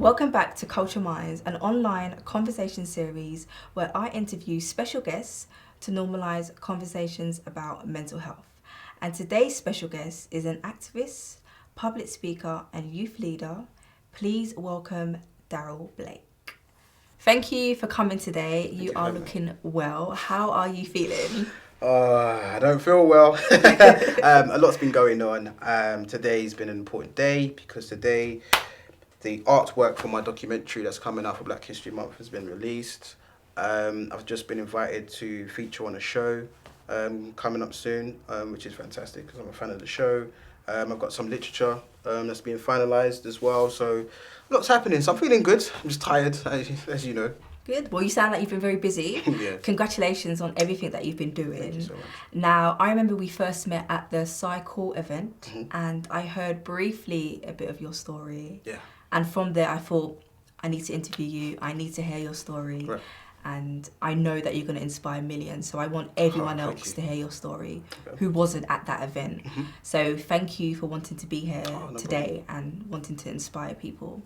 Welcome back to Cultureminds, an online conversation series where I interview special guests to normalise conversations about mental health. And today's special guest is an activist, public speaker and youth leader. Please welcome Darrell Blake. Thank you for coming today. You are looking well. How are you feeling? I don't feel well. A lot's been going on. Today's been an important day because today the artwork for my documentary that's coming out for Black History Month has been released. I've just been invited to feature on a show coming up soon, which is fantastic because I'm a fan of the show. I've got some literature that's being finalised as well. So lots happening. So I'm feeling good. I'm just tired, as you know. Good. Well, you sound like you've been very busy. Yeah. Congratulations on everything that you've been doing. Thank you so much. Now, I remember we first met at the Cycle event, and I heard briefly a bit of your story. Yeah. And from there, I thought, I need to interview you. I need to hear your story. Right. And I know that you're going to inspire millions. So I want everyone else to hear your story who wasn't at that event. So thank you for wanting to be here today and wanting to inspire people.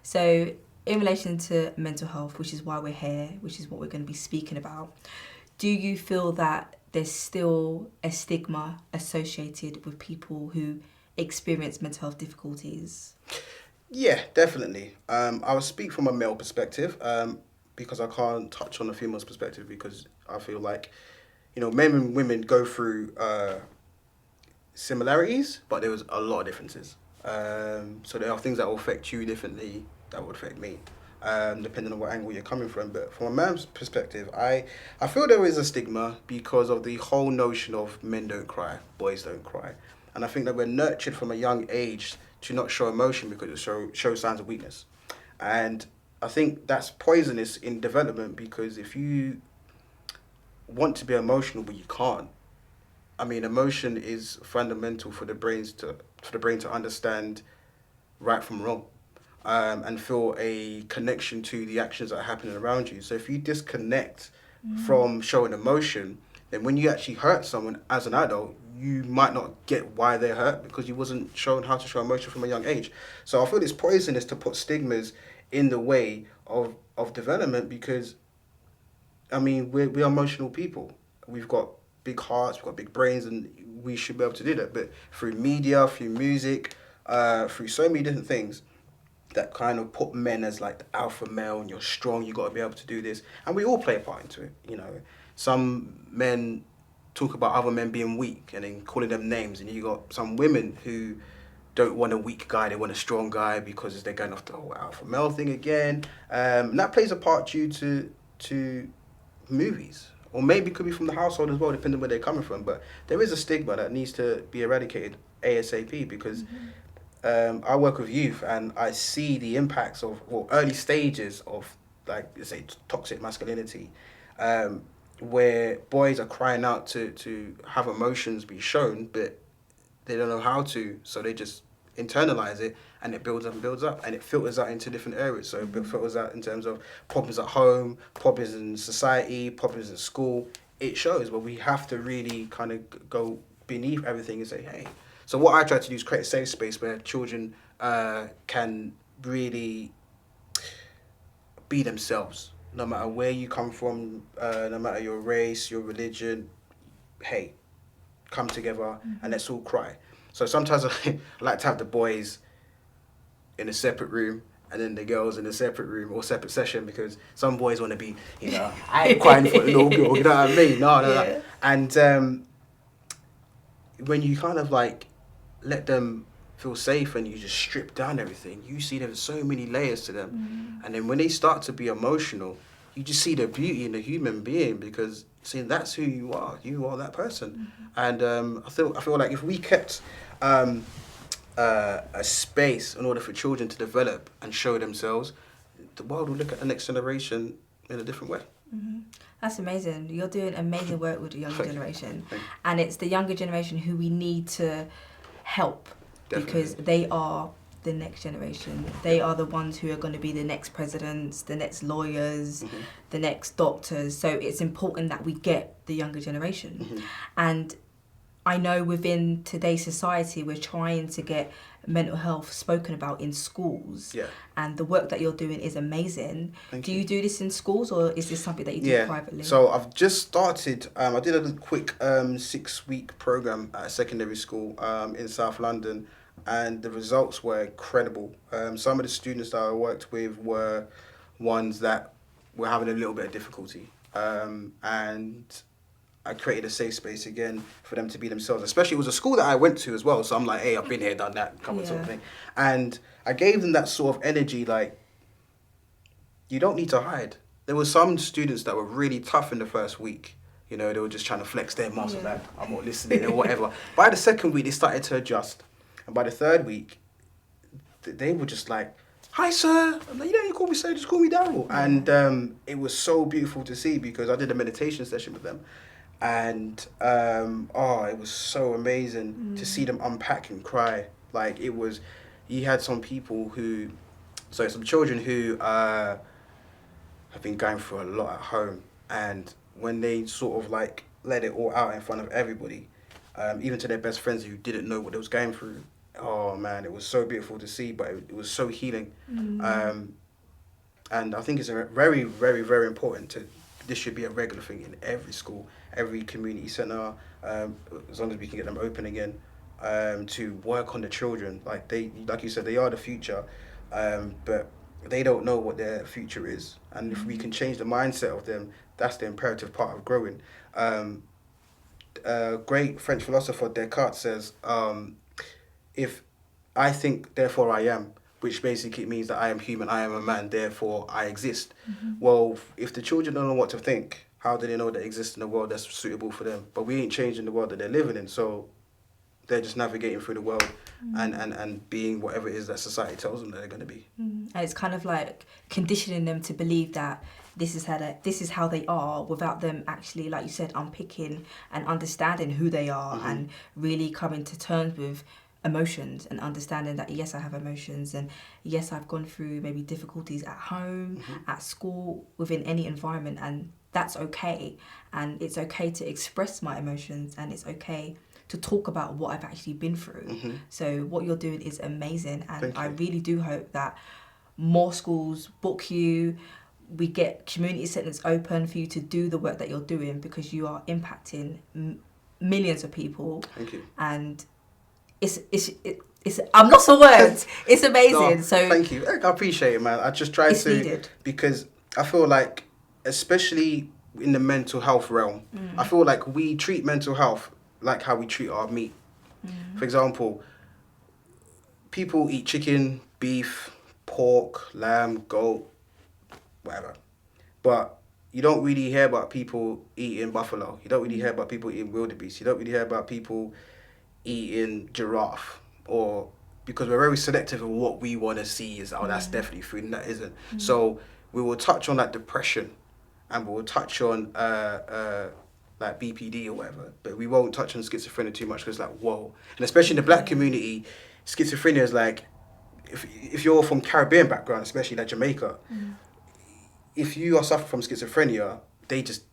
So in relation to mental health, which is why we're here, which is what we're going to be speaking about, do you feel that there's still a stigma associated with people who experience mental health difficulties? Yeah, definitely. I will speak from a male perspective because I can't touch on a female's perspective because I feel like, men and women go through similarities, but there was a lot of differences. So there are things that will affect you differently that would affect me, depending on what angle you're coming from. But from a man's perspective, I feel there is a stigma because of the whole notion of men don't cry, boys don't cry. And I think that we're nurtured from a young age to not show emotion because it shows signs of weakness. And I think that's poisonous in development because if you want to be emotional but you can't, emotion is fundamental for the brain to understand right from wrong, and feel a connection to the actions that are happening around you. So if you disconnect from showing emotion, then when you actually hurt someone as an adult, you might not get why they're hurt because you wasn't shown how to show emotion from a young age. So I feel it's poisonous to put stigmas in the way of development because, we're emotional people. We've got big hearts, we've got big brains, and we should be able to do that. But through media, through music, through so many different things that kind of put men as like the alpha male and you're strong, you got to be able to do this. And we all play a part into it, Some men talk about other men being weak and then calling them names, and you got some women who don't want a weak guy, they want a strong guy because they're going off the whole alpha male thing again. And that plays a part due to movies, or maybe it could be from the household as well, depending where they're coming from. But there is a stigma that needs to be eradicated ASAP because I work with youth and I see the impacts of early stages of, like, say, toxic masculinity, where boys are crying out to have emotions be shown, but they don't know how to, so they just internalize it, and it builds up, and it filters out into different areas. So it filters out in terms of problems at home, problems in society, problems in school. It shows, but we have to really kind of go beneath everything and say, hey. So what I try to do is create a safe space where children can really be themselves. No matter where you come from, no matter your race, your religion, hey, come together and let's all cry. So sometimes I like to have the boys in a separate room and then the girls in a separate room or separate session because some boys want to be, I ain't crying for the little girl, you know what I mean? No. And when you kind of like let them feel safe and you just strip down everything, you see there's so many layers to them. And then when they start to be emotional, you just see the beauty in the human being because that's who you are that person. And I feel like if we kept a space in order for children to develop and show themselves, the world will look at the next generation in a different way. That's amazing. You're doing amazing work with the younger generation, and it's the younger generation who we need to help. Definitely. Because they are the next generation. They are the ones who are going to be the next presidents, the next lawyers, the next doctors. So it's important that we get the younger generation. And I know within today's society, we're trying to get mental health spoken about in schools. Yeah. And the work that you're doing is amazing. Do you do this in schools, or is this something that you do privately? So I've just started, I did a quick 6-week program at a secondary school in South London, and the results were incredible. Some of the students that I worked with were ones that were having a little bit of difficulty. And I created a safe space again for them to be themselves. Especially, it was a school that I went to as well. So I'm like, hey, I've been here, done that, come on, sort of thing. And I gave them that sort of energy, like, you don't need to hide. There were some students that were really tough in the first week. You know, they were just trying to flex their muscle, like, I'm not listening or whatever. By the second week, they started to adjust. And by the third week, they were just like, hi, sir. I'm like, you don't need to call me sir, just call me Darrell. And it was so beautiful to see, because I did a meditation session with them. And, it was so amazing to see them unpack and cry. Like, it was, you had some children who have been going through a lot at home. And when they sort of like let it all out in front of everybody, even to their best friends who didn't know what they was going through, oh man, it was so beautiful to see, but it was so healing. And I think it's very, very, very important this should be a regular thing in every school, every community centre, as long as we can get them open again, to work on the children. Like you said, they are the future, but they don't know what their future is. And if we can change the mindset of them, that's the imperative part of growing. Great French philosopher Descartes says, if I think, therefore I am, which basically means that I am human, I am a man, therefore I exist. Well, if the children don't know what to think, how do they know they exist in a world that's suitable for them? But we ain't changing the world that they're living in, so they're just navigating through the world and being whatever it is that society tells them that they're going to be. And it's kind of like conditioning them to believe that this is how they are, without them actually, like you said, unpicking and understanding who they are and really coming to terms with emotions and understanding that yes, I have emotions, and yes, I've gone through maybe difficulties at home, at school, within any environment, and that's okay. And it's okay to express my emotions, and it's okay to talk about what I've actually been through. So what you're doing is amazing, and I really do hope that more schools book you, we get community centres open for you to do the work that you're doing, because you are impacting millions of people. Thank you. And it's I'm lost for words. It's amazing. No, so thank you. I appreciate it, man. I just try to needed. Because I feel like, especially in the mental health realm, I feel like we treat mental health like how we treat our meat. For example, people eat chicken, beef, pork, lamb, goat, whatever. But you don't really hear about people eating buffalo. You don't really hear about people eating wildebeest. You don't really hear about people eating giraffe, or because we're very selective of what we want to see is, that's definitely food, and that isn't. So we will touch on like depression, and we will touch on like BPD or whatever, but we won't touch on schizophrenia too much, because like, whoa. And especially in the black community, schizophrenia is like, if you're from Caribbean background, especially like Jamaica, if you are suffering from schizophrenia, they just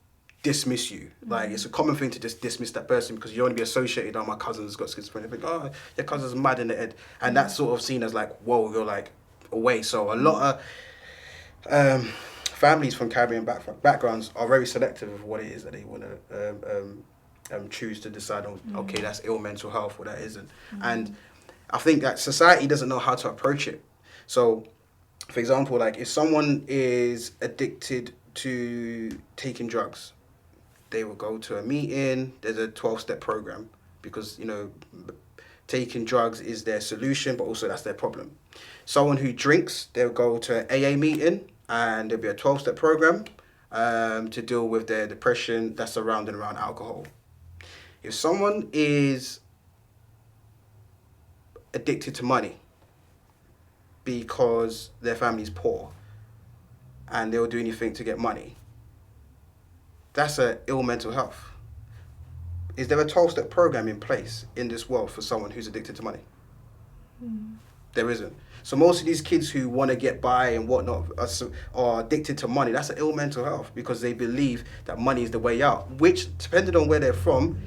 dismiss you. Like, it's a common thing to just dismiss that person, because you want to be associated, my cousin's got schizophrenia. Think, your cousin's mad in the head. And that's sort of seen as like, whoa, you're like away. So a lot of families from Caribbean backgrounds are very selective of what it is that they want to choose to decide on, okay, that's ill mental health, or that isn't. And I think that society doesn't know how to approach it. So, for example, like if someone is addicted to taking drugs, they will go to a meeting. There's a 12-step program, because, taking drugs is their solution, but also that's their problem. Someone who drinks, they'll go to an AA meeting, and there'll be a 12-step program to deal with their depression that's surrounding around alcohol. If someone is addicted to money because their family's poor and they'll do anything to get money, that's a ill mental health. Is there a 12-step program in place in this world for someone who's addicted to money? There isn't. So most of these kids who want to get by and whatnot are addicted to money. That's an ill mental health, because they believe that money is the way out, which, depending on where they're from,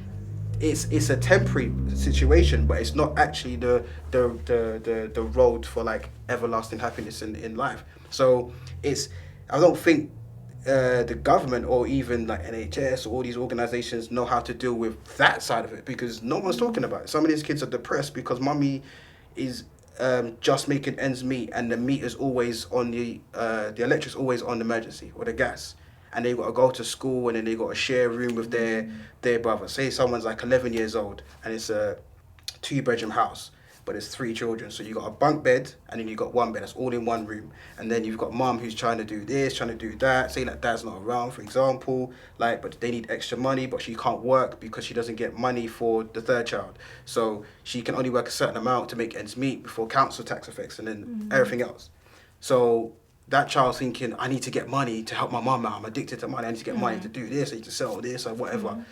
it's a temporary situation, but it's not actually the road for like everlasting happiness in life. So I don't think the government or even like NHS or all these organizations know how to deal with that side of it, because no one's talking about it. Some of these kids are depressed because mummy is just making ends meet, and the meter's always on the electric's always on the emergency or the gas, and they got to go to school, and then they got to share a room with their brother. Say someone's like 11 years old and it's a 2-bedroom house, but it's 3 children. So you got a bunk bed, and then you got one bed that's all in one room, and then you've got mum who's trying to do this, trying to do that. Say that dad's not around, for example, like, but they need extra money, but she can't work because she doesn't get money for the 3rd child. So she can only work a certain amount to make ends meet before council tax effects and then everything else. So that child's thinking, I need to get money to help my mum out. I'm addicted to money. I need to get money to do this. I need to sell this or whatever.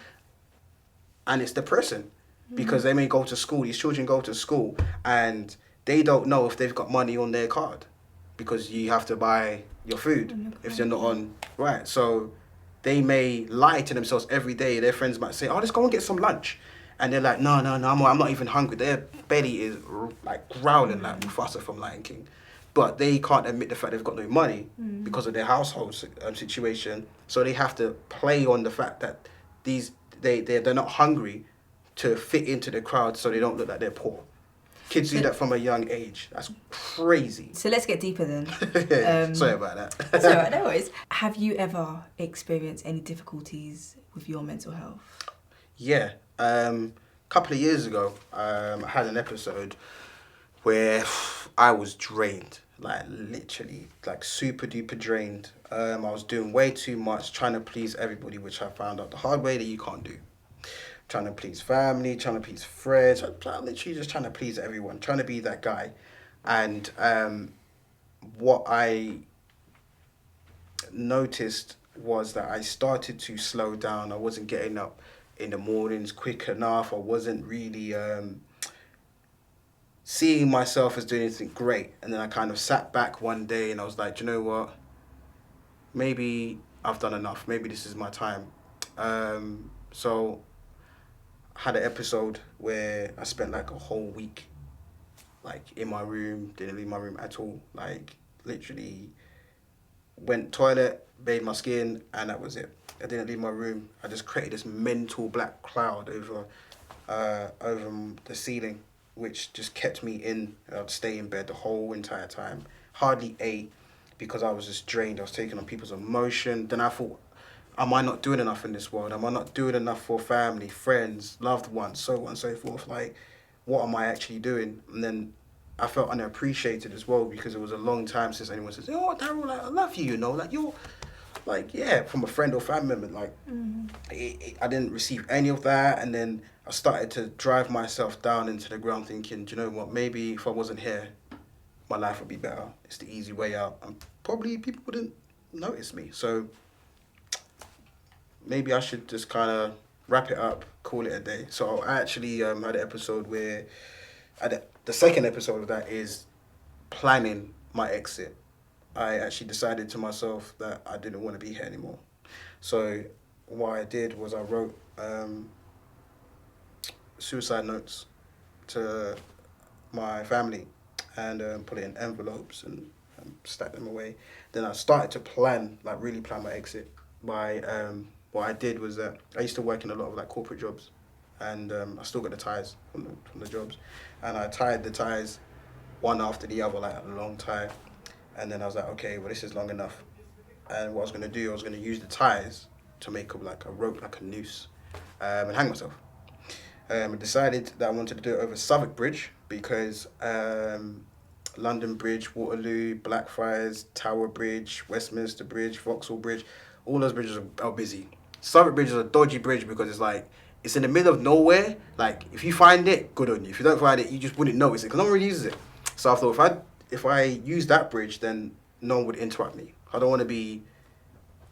And it's depressing. Because they may go to school, these children go to school, and they don't know if they've got money on their card, because you have to buy your food if you're not on, right? So they may lie to themselves every day. Their friends might say, oh, let's go and get some lunch. And they're like, no, I'm not even hungry. Their belly is like growling like Mufasa from Lion King. But they can't admit the fact they've got no money because of their household situation. So they have to play on the fact that they're not hungry to fit into the crowd, so they don't look like they're poor. Kids do that from a young age. That's crazy. So let's get deeper then. Sorry about that. That's all right, no worries. Have you ever experienced any difficulties with your mental health? Yeah. Couple of years ago, I had an episode where I was drained, like literally, like super duper drained. I was doing way too much, trying to please everybody, which I found out the hard way that you can't do. Trying to please family, trying to please friends, literally just trying to please everyone, trying to be that guy. And what I noticed was that I started to slow down. I wasn't getting up in the mornings quick enough. I wasn't really seeing myself as doing anything great. And then I kind of sat back one day and I was like, you know what? Maybe I've done enough. Maybe this is my time. So had an episode where I spent like a whole week like in my room, didn't leave my room at all, like literally went toilet, bathed my skin, and that was it. I didn't leave my room. I just created this mental black cloud over the ceiling, which just kept me in. I'd stay in bed the whole entire time, hardly ate because I was just drained. I was taking on people's emotion. Then I thought, am I not doing enough in this world? Am I not doing enough for family, friends, loved ones, so on and so forth? Like, what am I actually doing? And then I felt unappreciated as well, because it was a long time since anyone says, oh, Darrell, like, I love you, you know? Like, you're, like, yeah, from a friend or family member. Like, I didn't receive any of that. And then I started to drive myself down into the ground thinking, do you know what? Maybe if I wasn't here, my life would be better. It's the easy way out. And probably people wouldn't notice me. So maybe I should just kind of wrap it up, call it a day. So I actually had an episode where, the second episode of that is planning my exit. I actually decided to myself that I didn't want to be here anymore. So what I did was I wrote suicide notes to my family and put it in envelopes and stacked them away. Then I started to really plan my exit by what I did was that I used to work in a lot of like corporate jobs, and I still got the ties from the jobs, and I tied the ties one after the other, like a long tie, and then I was like, okay, well, this is long enough. And what I was going to do, I was going to use the ties to make up like a rope, like a noose, and hang myself. I decided that I wanted to do it over Southwark Bridge because London Bridge, Waterloo, Blackfriars, Tower Bridge, Westminster Bridge, Vauxhall Bridge, all those bridges are busy. Southwark Bridge is a dodgy bridge because it's like, it's in the middle of nowhere. Like, if you find it, good on you. If you don't find it, you just wouldn't notice it because no one really uses it. So I thought, if I use that bridge, then no one would interrupt me. I don't want to be,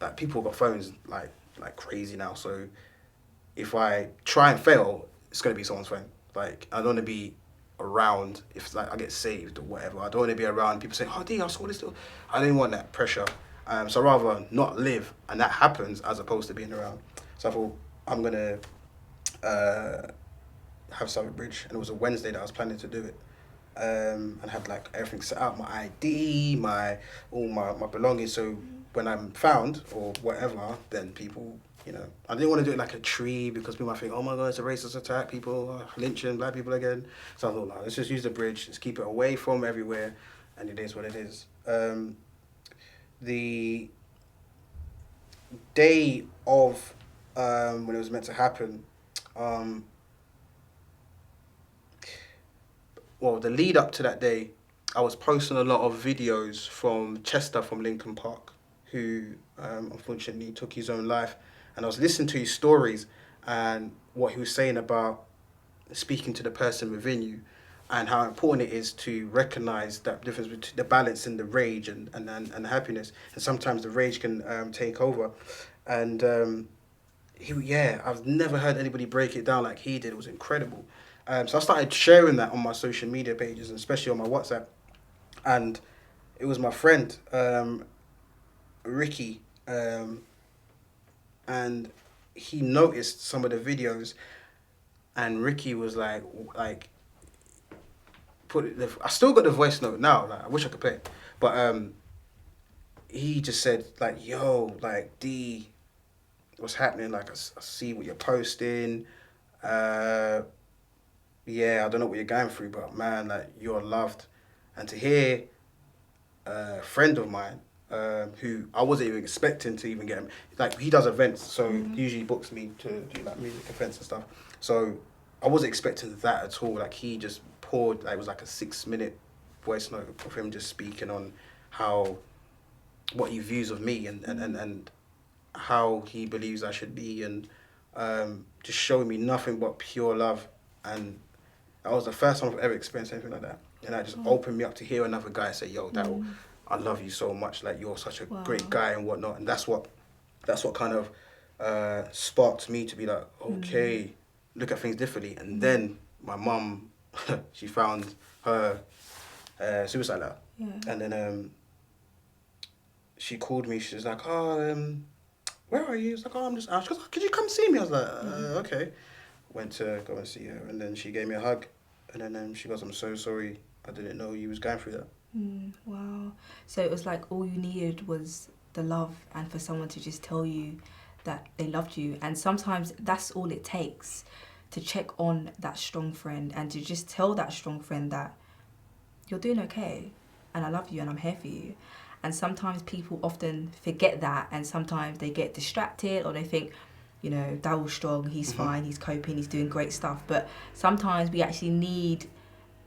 like, people got phones like crazy now. So if I try and fail, it's going to be someone's phone. Like, I don't want to be around if like I get saved or whatever. I don't want to be around people saying, oh, dear, I saw this. I didn't want that pressure. So I'd rather not live and that happens as opposed to being around. So I thought, I'm going to have Surrey Bridge, and it was a Wednesday that I was planning to do it. And had like everything set up, my ID, all my belongings. So when I'm found or whatever, then people, I didn't want to do it like a tree because people might think, oh my god, it's a racist attack, people are lynching black people again. So I thought, like, let's just use the bridge, let's keep it away from everywhere, and it is what it is. The day of when it was meant to happen, the lead up to that day, I was posting a lot of videos from Chester from Lincoln Park, who unfortunately took his own life. And I was listening to his stories and what he was saying about speaking to the person within you and how important it is to recognize that difference between the balance in the rage and happiness. And sometimes the rage can take over. And I've never heard anybody break it down like he did. It was incredible. So I started sharing that on my social media pages, and especially on my WhatsApp. And it was my friend, Ricky, and he noticed some of the videos, and Ricky was like, I still got the voice note now, like, I wish I could play it, but he just said, like, yo, like, D, what's happening? Like, I see what you're posting, yeah, I don't know what you're going through, but man, like, you're loved. And to hear a friend of mine, who I wasn't even expecting to even get him, like, he does events, so he usually books me to do like music events and stuff. So I wasn't expecting that at all. Like, he just poured, like, it was like a 6-minute voice note of him just speaking on what he views of me and how he believes I should be, and just showing me nothing but pure love. And that was the first time I've ever experienced anything like that. And that just opened me up to hear another guy say, yo, Darrell, I love you so much. Like, you're such a great guy and whatnot. And that's what kind of sparked me to be like, okay, look at things differently. And then my mum, she found her suicide letter. Yeah. And then she called me. She was like, where are you? I was like, I'm just out. She goes, could you come see me? I was like, okay. Went to go and see her, and then she gave me a hug, and then she goes, I'm so sorry, I didn't know you was going through that. Wow. So it was like all you needed was the love, and for someone to just tell you that they loved you. And sometimes that's all it takes to check on that strong friend, and to just tell that strong friend that you're doing okay, and I love you, and I'm here for you. And sometimes people often forget that, and sometimes they get distracted, or they think, Darrell's strong, he's fine, he's coping, he's doing great stuff. But sometimes we actually need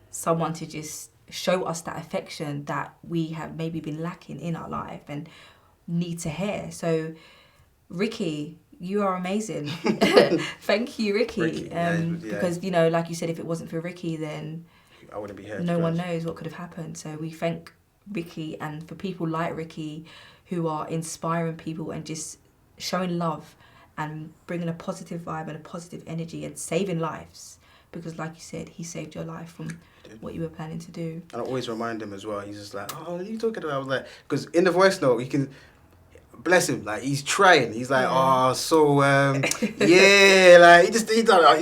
someone to just show us that affection that we have maybe been lacking in our life and need to hear. So, Ricky, you are amazing. Thank you, Ricky. Because, like you said, if it wasn't for Ricky, then I wouldn't be here. No one knows what could have happened. So we thank Ricky, and for people like Ricky who are inspiring people and just showing love and bringing a positive vibe and a positive energy and saving lives, because like you said, he saved your life from what you were planning to do. And I always remind him as well. He's just like, oh, what are you talking about? I was like, because in the voice note, you can, bless him, like, he's trying. He's like, yeah, like, he's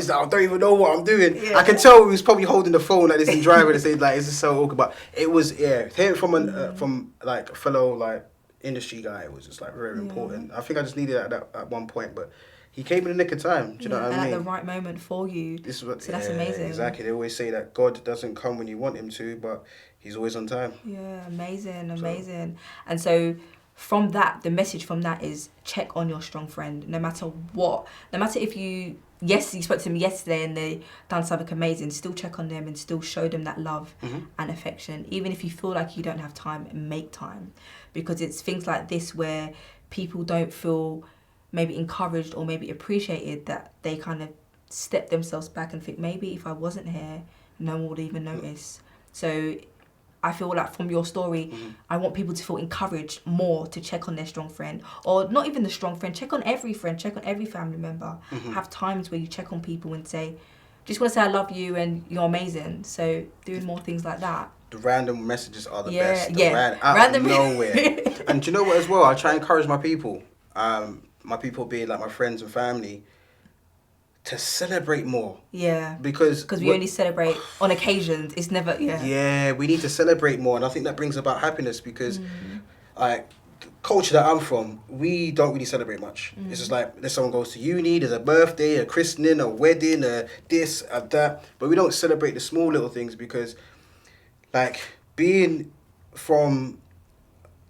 like, I don't even know what I'm doing. Yeah. I can tell he was probably holding the phone like this and driving and saying, like, it's just so awkward. But it was, hearing from like a fellow, like, industry guy, it was just like very important. I think I just needed that at one point, but he came in the nick of time. Do you know what I mean? And at the right moment for you. This is what, so that's amazing. Exactly. They always say that God doesn't come when you want him to, but he's always on time. Yeah, amazing. And so from that, the message from that is check on your strong friend, no matter what. No matter if you spoke to them yesterday and they done something amazing, still check on them and still show them that love and affection. Even if you feel like you don't have time, make time. Because it's things like this where people don't feel maybe encouraged or maybe appreciated, that they kind of step themselves back and think, maybe if I wasn't here, no one would even notice. So I feel like from your story, I want people to feel encouraged more to check on their strong friend, or not even the strong friend, check on every friend, check on every family member. Have times where you check on people and say, just want to say I love you and you're amazing. So doing more things like that. The random messages are the best. Random of nowhere. And do you know what as well? I try and encourage my people. My people being like my friends and family, to celebrate more. Yeah. Because we only celebrate on occasions. It's never, Yeah, we need to celebrate more. And I think that brings about happiness because, like, culture that I'm from, we don't really celebrate much. It's just like, if someone goes to uni, there's a birthday, a christening, a wedding, a this, a that. But we don't celebrate the small little things because, like, being from,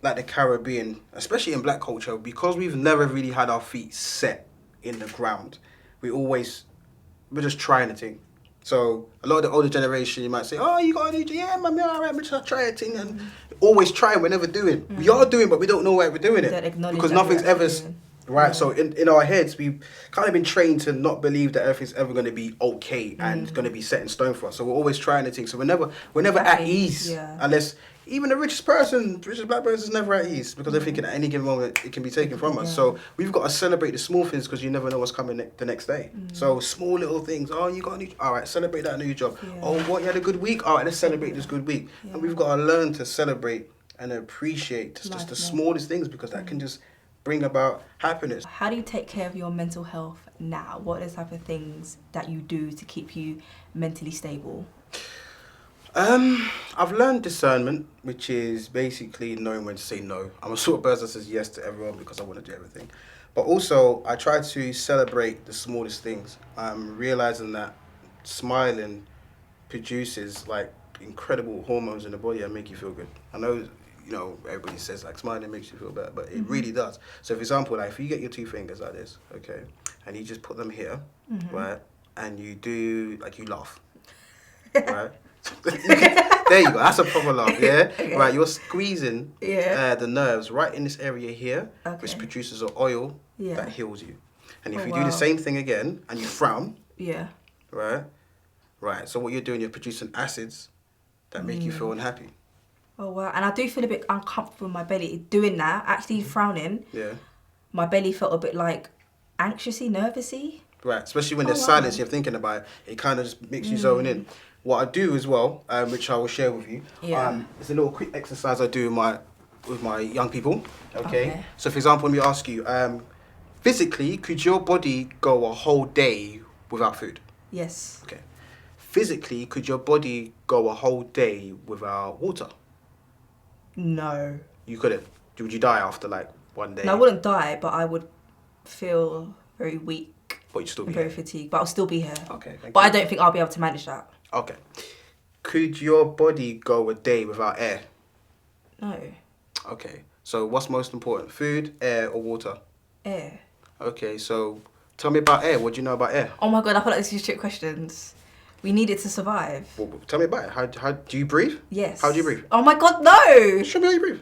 like, the Caribbean, especially in black culture, because we've never really had our feet set in the ground, we're just trying a thing. So a lot of the older generation, you might say, oh, you got a new job? Yeah, man, all right, we're just trying a thing. And always trying, we're never doing. We are doing, but we don't know why we're doing it. Because nothing's ever, right? Yeah. So in our heads, we've kind of been trained to not believe that everything's ever going to be okay and going to be set in stone for us. So we're always trying a thing. So we're never at ease unless... Even the richest black person is never at ease because they're thinking at any given moment it can be taken from us. So we've got to celebrate the small things because you never know what's coming the next day. So small little things. Oh, you got a new... All right, celebrate that new job. Yeah. Oh, what, you had a good week? All right, let's celebrate this good week. Yeah. And we've got to learn to celebrate and appreciate just the smallest things because that can just bring about happiness. How do you take care of your mental health now? What are the type of things that you do to keep you mentally stable? I've learned discernment, which is basically knowing when to say no. I'm a sort of person that says yes to everyone because I want to do everything. But also, I try to celebrate the smallest things. I'm realizing that smiling produces like incredible hormones in the body that make you feel good. I know, everybody says like smiling makes you feel better, but it really does. So for example, like if you get your two fingers like this, okay, and you just put them here, right, and you do, like you laugh, right? There you go. That's a proper laugh. Yeah. Okay. Right. You're squeezing the nerves right in this area here, which produces an oil that heals you. And if you do the same thing again and you frown, right. So what you're doing, you're producing acids that make you feel unhappy. Oh wow! And I do feel a bit uncomfortable in my belly doing that. Actually frowning. Yeah. My belly felt a bit like anxiously, nervousy. Right. Especially when there's silence, you're thinking about it. It kind of just makes you zone in. What I do as well, which I will share with you, it's a little quick exercise I do with my young people. Okay. So, for example, let me ask you, physically, could your body go a whole day without food? Yes. Okay. Physically, could your body go a whole day without water? No. You couldn't. Would you die after like one day? No, I wouldn't die, but I would feel very weak. But you'd still be very fatigued, but I'll still be here. Okay. But I don't think I'll be able to manage that. Okay. Could your body go a day without air? No. Okay. So what's most important, food, air, or water? Air. Okay, so tell me about air. What do you know about air? Oh my God, I feel like these are trick questions. We need it to survive. Well, tell me about it. How do you breathe? Yes. How do you breathe? Oh my God, no! Show me how you breathe.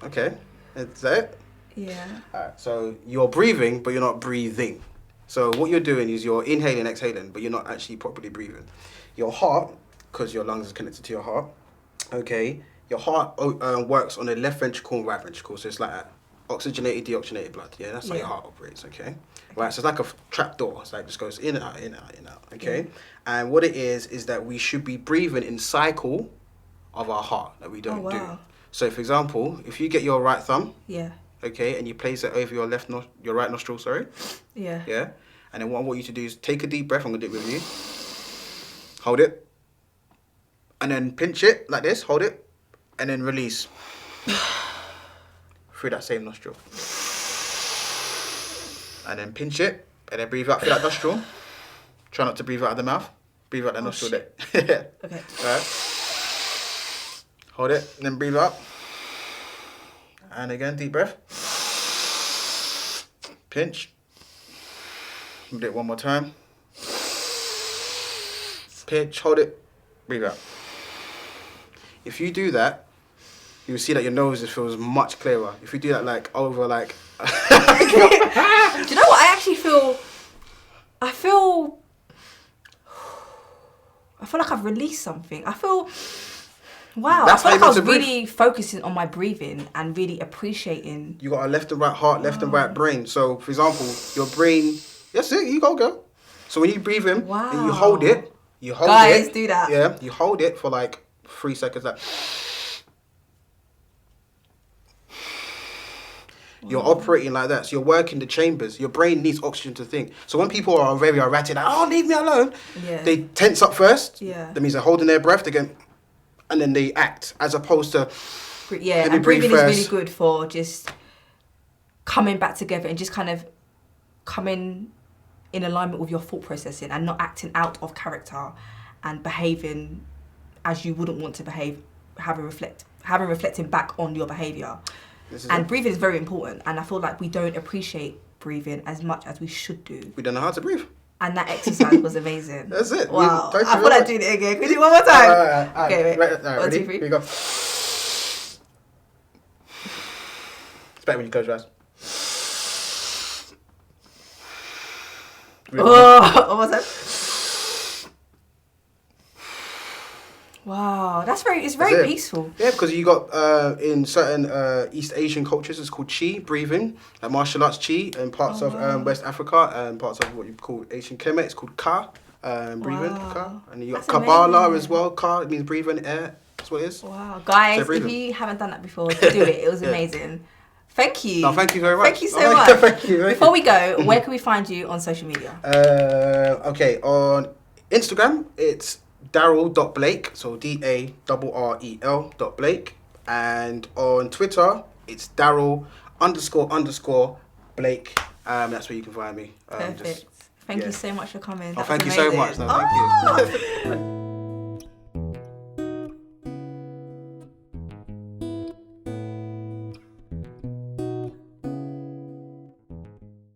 Okay. Is that it? Yeah. Alright, so you're breathing, but you're not breathing. So what you're doing is you're inhaling, exhaling, but you're not actually properly breathing. Your heart, because your lungs are connected to your heart, okay, your heart works on the left ventricle and right ventricle. So it's like oxygenated, deoxygenated blood. Yeah, that's how your heart operates, okay? Right, so it's like a trap door. It's like it just goes in and out, in and out, in and out, okay? And what it is that we should be breathing in cycle of our heart that we don't do. So for example, if you get your right thumb, okay, and you place it over your your right nostril, sorry. Yeah. Yeah. And then what I want you to do is take a deep breath. I'm gonna do it with you. Hold it. And then pinch it like this. Hold it. And then release. Through that same nostril. And then pinch it. And then breathe out through that nostril. Try not to breathe out of the mouth. Breathe out the nostril there. Okay. Alright. Hold it. And then breathe out. And again, deep breath. Pinch. Do it one more time. Pinch, hold it, breathe out. If you do that, you will see that your nose just feels much clearer. If you do that like over like... Do you know what? I actually feel like I've released something. Wow, I feel like I was really focusing on my breathing and really appreciating. You got a left and right heart, left and right brain. So, for example, your brain, that's it, you go, girl. So when you breathe in and you hold it, Guys, do that. Yeah, you hold it for like 3 seconds. Like, You're operating like that. So you're working the chambers. Your brain needs oxygen to think. So when people are very erratic, like, oh, leave me alone, they tense up first. Yeah. That means they're holding their breath. They go, and then they act, as opposed to, and breathing is really good for just coming back together and just kind of coming in alignment with your thought processing and not acting out of character and behaving as you wouldn't want to behave, reflecting back on your behaviour. And breathing is very important, and I feel like we don't appreciate breathing as much as we should do. We don't know how to breathe. And that exercise was amazing. That's it. Wow. I feel like doing it again. Can we do it one more time? Okay, wait. Right, 1, ready? 2, 3. Here we go. It's better when you close your eyes. Oh, what was that? Wow, it's very peaceful. Yeah, because you got in certain East Asian cultures, it's called Chi, breathing, like martial arts Chi, and parts of West Africa and parts of what you call Asian Kemet, it's called Ka, breathing, Ka. And you got Kabbalah as well, Ka, it means breathing, air, that's what it is. Wow, guys, if you haven't done that before, do it, it was amazing. Thank you. No, thank you very much. Thank you so much. Thank you. Before we go, where can we find you on social media? Okay, on Instagram, it's Darrel.Blake, so DARREL.Blake, and on Twitter, it's Darrel__Blake. That's where you can find me. Perfect. Thank you so much for coming. Thank you so much. No, thank you.